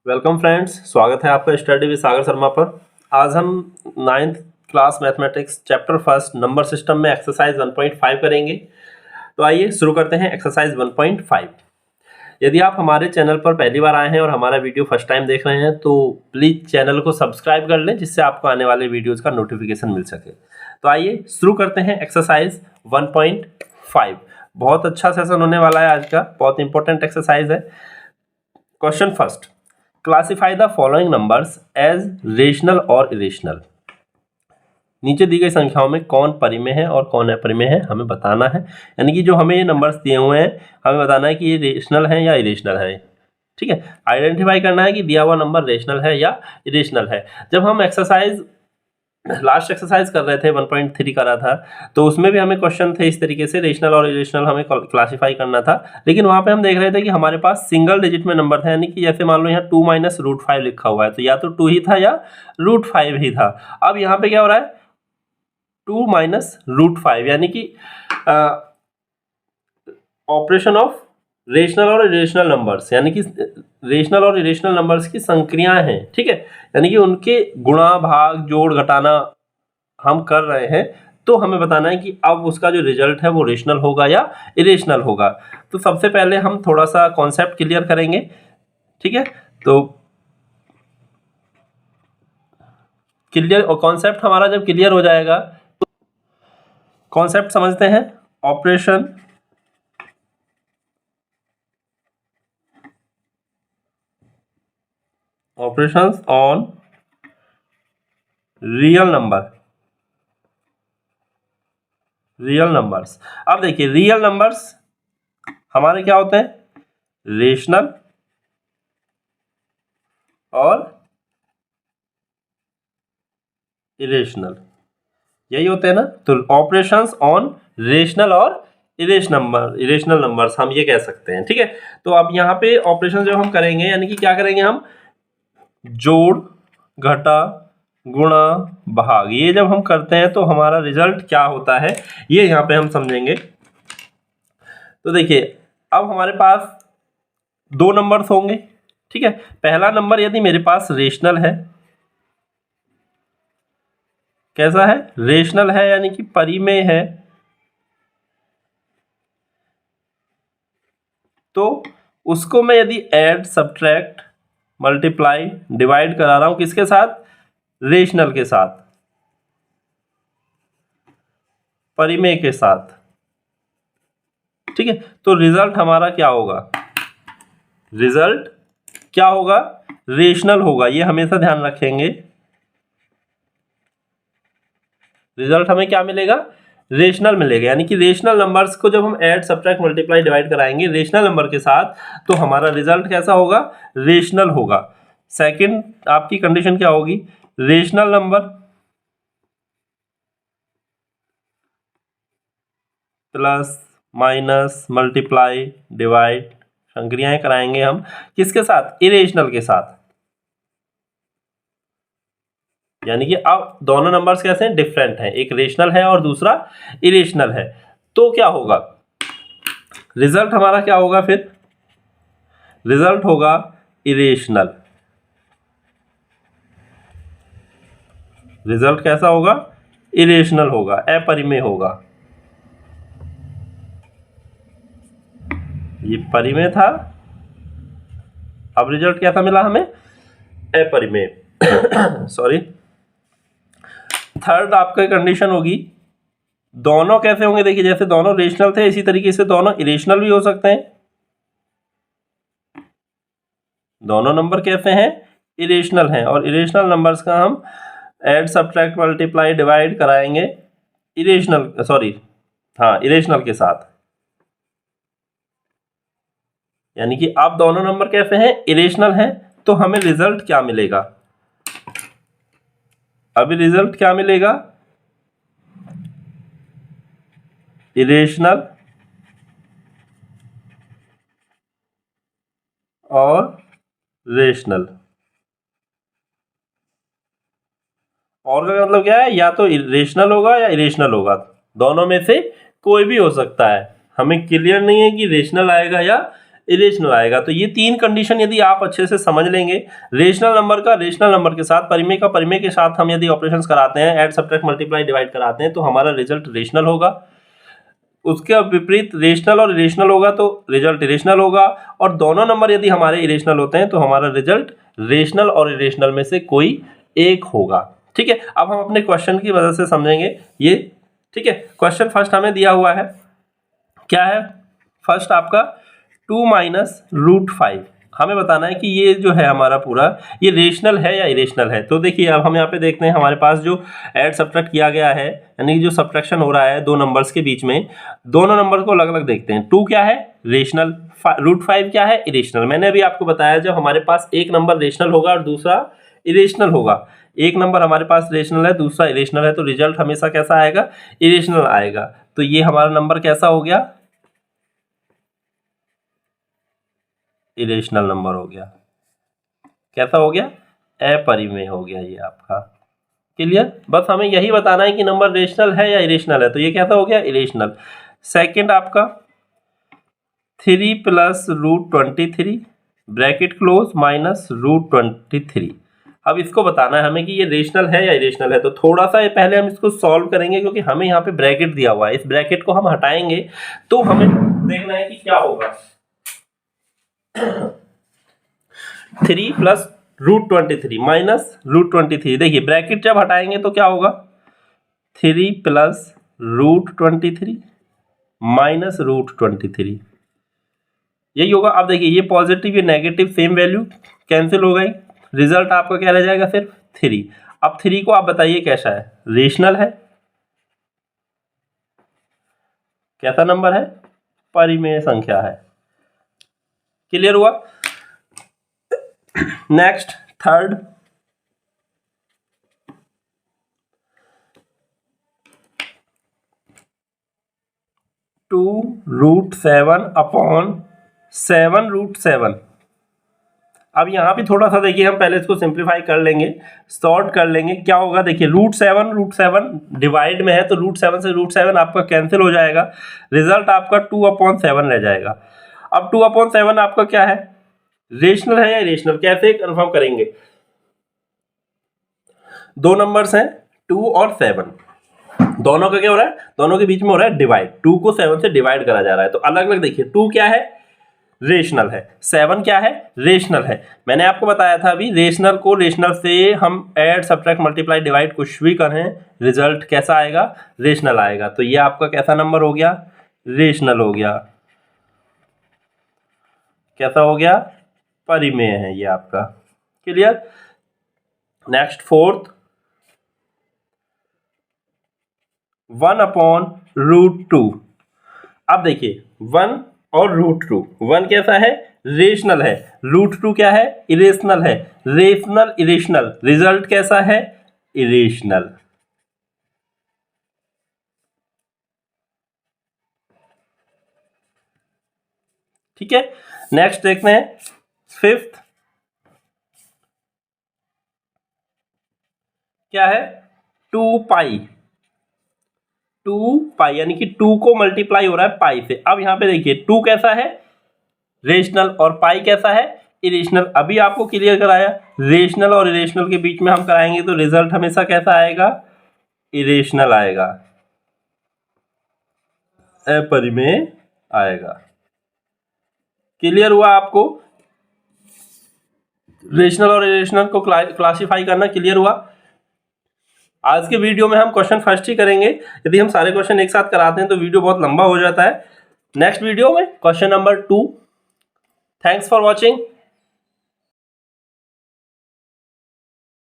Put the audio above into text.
Welcome friends, स्वागत है आपका स्टडी विद सागर शर्मा पर। आज हम 9th class mathematics chapter first number system में एक्सरसाइज 1.5 करेंगे। तो आइए शुरू करते हैं एक्सरसाइज 1.5। यदि आप हमारे चैनल पर पहली बार आए हैं और हमारा वीडियो फर्स्ट टाइम देख रहे हैं तो प्लीज़ चैनल को सब्सक्राइब कर लें, जिससे आपको आने वाले वीडियोज़ का नोटिफिकेशन मिल सके। तो आइए शुरू करते हैं एक्सरसाइज 1.5। बहुत अच्छा सेशन होने वाला है आज का, बहुत इंपॉर्टेंट एक्सरसाइज है। Question first, classify the following numbers as rational और इरेशनल। नीचे दी गई संख्याओं में कौन परिमेय है और कौन अपरिमेय है हमें बताना है। यानी कि जो हमें ये नंबर्स दिए हुए हैं हमें बताना है कि ये रेशनल है या इरेशनल है। ठीक है, आइडेंटिफाई करना है कि दिया हुआ नंबर रेशनल है या इरेशनल है। जब हम एक्सरसाइज लास्ट एक्सरसाइज कर रहे थे 1.3 करा था, तो उसमें भी हमें क्वेश्चन थे इस तरीके से, रेशनल और इरेशनल हमें क्लासिफाई करना था। लेकिन वहाँ पे हम देख रहे थे कि हमारे पास सिंगल डिजिट में नंबर था, यानी कि जैसे मान लो यहाँ 2 माइनस रूट 5 लिखा हुआ है, तो या तो 2 ही था या रूट 5 ही था। अब यहाँ पे क्या हो रहा है, 2 माइनस रूट 5, यानी कि ऑपरेशन ऑफ रेशनल और इरेशनल नंबर्स, यानी कि रेशनल और इरेशनल नंबर्स की संक्रियाएं हैं। ठीक है, यानी कि उनके गुणा भाग जोड़ घटाना हम कर रहे हैं। तो हमें बताना है कि अब उसका जो रिजल्ट है वो रेशनल होगा या इरेशनल होगा। तो सबसे पहले हम थोड़ा सा कॉन्सेप्ट क्लियर करेंगे। ठीक है, तो क्लियर कॉन्सेप्ट हमारा जब क्लियर हो जाएगा तो कॉन्सेप्ट समझते हैं। Operations on real numbers. अब देखिए, रियल नंबर्स हमारे क्या होते हैं, रेशनल और इरेशनल, यही होते हैं ना। तो ऑपरेशंस ऑन रेशनल और इरेशनल नंबर्स हम ये कह सकते हैं। ठीक है, तो अब यहाँ पे ऑपरेशन जब हम करेंगे, यानी कि क्या करेंगे, हम जोड़ घटा गुणा भाग, ये जब हम करते हैं तो हमारा रिजल्ट क्या होता है ये यहाँ पे हम समझेंगे। तो देखिए, अब हमारे पास दो नंबर्स होंगे। ठीक है, पहला नंबर यदि मेरे पास रेशनल है, कैसा है, रेशनल है, यानी कि परिमेय है, तो उसको मैं यदि ऐड सब्ट्रैक्ट मल्टीप्लाई डिवाइड करा रहा हूं, किसके साथ, रेशनल के साथ, परिमेय के साथ। ठीक है, तो रिजल्ट हमारा क्या होगा, रिजल्ट क्या होगा, रेशनल होगा। ये हमेशा ध्यान रखेंगे, रिजल्ट हमें क्या मिलेगा, रेशनल मिलेगा। यानी कि रेशनल नंबर्स को जब हम ऐड सब्ट्रैक्ट मल्टीप्लाई डिवाइड कराएंगे रेशनल नंबर के साथ, तो हमारा रिजल्ट कैसा होगा, रेशनल होगा। सेकंड आपकी कंडीशन क्या होगी, rational number plus minus multiply divide, संक्रियाएं कराएंगे हम किसके साथ, इरेशनल के साथ। यानी कि अब दोनों नंबर्स कैसे हैं, डिफरेंट हैं, एक रेशनल है और दूसरा इरेशनल है। तो क्या होगा, रिजल्ट हमारा क्या होगा, फिर रिजल्ट होगा इरेशनल। रिजल्ट कैसा होगा, इरेशनल होगा, अपरिमेय होगा। ये परिमेय था, अब रिजल्ट क्या था मिला हमें, अपरिमेय। सॉरी। थर्ड आपका कंडीशन होगी, दोनों कैसे होंगे, देखिए जैसे दोनों रेशनल थे इसी तरीके से दोनों इरेशनल भी हो सकते हैं। दोनों नंबर कैसे हैं, इरेशनल हैं, और इरेशनल नंबर्स का हम ऐड सब्ट्रैक्ट मल्टीप्लाई डिवाइड कराएंगे इरेशनल, सॉरी हाँ, इरेशनल के साथ। यानी कि अब दोनों नंबर कैसे हैं, इरेशनल हैं, तो हमें रिजल्ट क्या मिलेगा, अभी रिजल्ट क्या मिलेगा, इरेशनल और रेशनल। और का मतलब क्या है, या तो रेशनल होगा या इरेशनल होगा, दोनों में से कोई भी हो सकता है। हमें क्लियर नहीं है कि रेशनल आएगा या इरेशनल आएगा। तो ये तीन कंडीशन यदि आप अच्छे से समझ लेंगे, रेशनल नंबर का रेशनल नंबर के साथ, परिमेय का परिमेय के साथ हम यदि ऑपरेशंस कराते हैं, ऐड सब्ट्रैक्ट मल्टीप्लाई डिवाइड कराते हैं, तो हमारा रिजल्ट रेशनल होगा। उसके विपरीत रेशनल और इरेशनल होगा तो रिजल्ट इरेशनल होगा, और दोनों नंबर यदि हमारे इरेशनल होते हैं तो हमारा रिजल्ट रेशनल और इरेशनल में से कोई एक होगा। ठीक है, अब हम अपने क्वेश्चन की वजह से समझेंगे ये। ठीक है, क्वेश्चन फर्स्ट हमें दिया हुआ है, क्या है फर्स्ट आपका 2 माइनस रूट 5। हमें बताना है कि ये जो है हमारा पूरा ये रेशनल है या इरेशनल है। तो देखिए अब हम यहाँ पे देखते हैं, हमारे पास जो ऐड सब्ट्रैक्ट किया गया है, यानी जो सब्ट्रैक्शन हो रहा है दो नंबर्स के बीच में, दोनों नंबर को अलग अलग देखते हैं। 2 क्या है रेशनल, रूट 5 क्या है इरेशनल। मैंने अभी आपको बताया जब हमारे पास एक नंबर रेशनल होगा और दूसरा इरेशनल होगा, एक नंबर हमारे पास रेशनल है दूसरा इरेशनल है, तो रिजल्ट हमेशा कैसा आएगा, इरेशनल आएगा। तो ये हमारा नंबर कैसा हो गया, इरेशनल नंबर हो गया। कैसा हो गया, अपरिमेय हो गया ये आपका। क्लियर, बस हमें यही बताना है कि नंबर रेशनल है या इरेशनल है। तो ये कैसा हो गया, इरेशनल। सेकंड आपका 3 plus root 23 bracket close minus root 23। अब इसको बताना है हमें कि ये रेशनल है या इरेशनल है। तो थोड़ा सा पहले हम इसको सॉल्व करेंगे, क्योंकि हमें यहाँ पे ब्रैकेट दिया हुआ है, इस ब्रैकेट को हम हटाएंगे तो हमें देखना है कि क्या होगा। 3 प्लस रूट 23 माइनस रूट 23, देखिए ब्रैकेट जब हटाएंगे तो क्या होगा, 3 प्लस रूट 23 माइनस रूट 23, यही होगा। अब देखिए ये पॉजिटिव ये नेगेटिव सेम वैल्यू कैंसिल हो गई, रिजल्ट आपका क्या रह जाएगा सिर्फ 3। अब 3 को आप बताइए कैसा है, रेशनल है, कैसा नंबर है, परिमेय संख्या है। क्लियर हुआ। Next third, 2 root 7 upon 7 root 7। अब यहाँ भी थोड़ा सा देखिए, हम पहले इसको सिंप्लीफाई कर लेंगे, सॉर्ट कर लेंगे। क्या होगा देखिए, रूट 7 डिवाइड में है तो रूट 7 से रूट 7 आपका कैंसिल हो जाएगा, रिजल्ट आपका 2/7 रह जाएगा। अब 2/7 आपका क्या है, रेशनल है या इरेशनल, कैसे कंफर्म करेंगे। दो नंबर्स हैं 2 और 7, दोनों का क्या हो रहा है, दोनों के बीच में हो रहा है डिवाइड, 2 को 7 से डिवाइड करा जा रहा है। तो अलग अलग देखिए, 2 क्या है रेशनल है, 7 क्या है रेशनल है। मैंने आपको बताया था अभी, रेशनल को रेशनल से हम ऐड सब्ट्रैक्ट मल्टीप्लाई डिवाइड कुछ भी करें, रिजल्ट कैसा आएगा, रेशनल आएगा। तो ये आपका कैसा नंबर हो गया, रेशनल हो गया। कैसा हो गया, परिमेय है ये आपका। क्लियर। Next fourth, 1/√2। अब देखिए 1 और √2, 1 कैसा है रेशनल है, √2 क्या है इरेशनल है, रेशनल इरेशनल, रिजल्ट कैसा है इरेशनल। ठीक है, नेक्स्ट देखते हैं फिफ्थ, क्या है 2 पाई, 2 पाई यानी कि 2 को मल्टीप्लाई हो रहा है पाई से। अब यहाँ पे देखिए 2 कैसा है रेशनल और पाई कैसा है इरेशनल। अभी आपको क्लियर कराया, रेशनल और इरेशनल के बीच में हम कराएंगे तो रिजल्ट हमेशा कैसा आएगा, इरेशनल आएगा, अपरिमेय आएगा। क्लियर हुआ आपको, रेशनल और इरेशनल को क्लासिफाई करना क्लियर हुआ। आज के वीडियो में हम क्वेश्चन फर्स्ट ही करेंगे, यदि हम सारे क्वेश्चन एक साथ कराते हैं तो वीडियो बहुत लंबा हो जाता है। नेक्स्ट वीडियो में question number 2। Thanks for watching.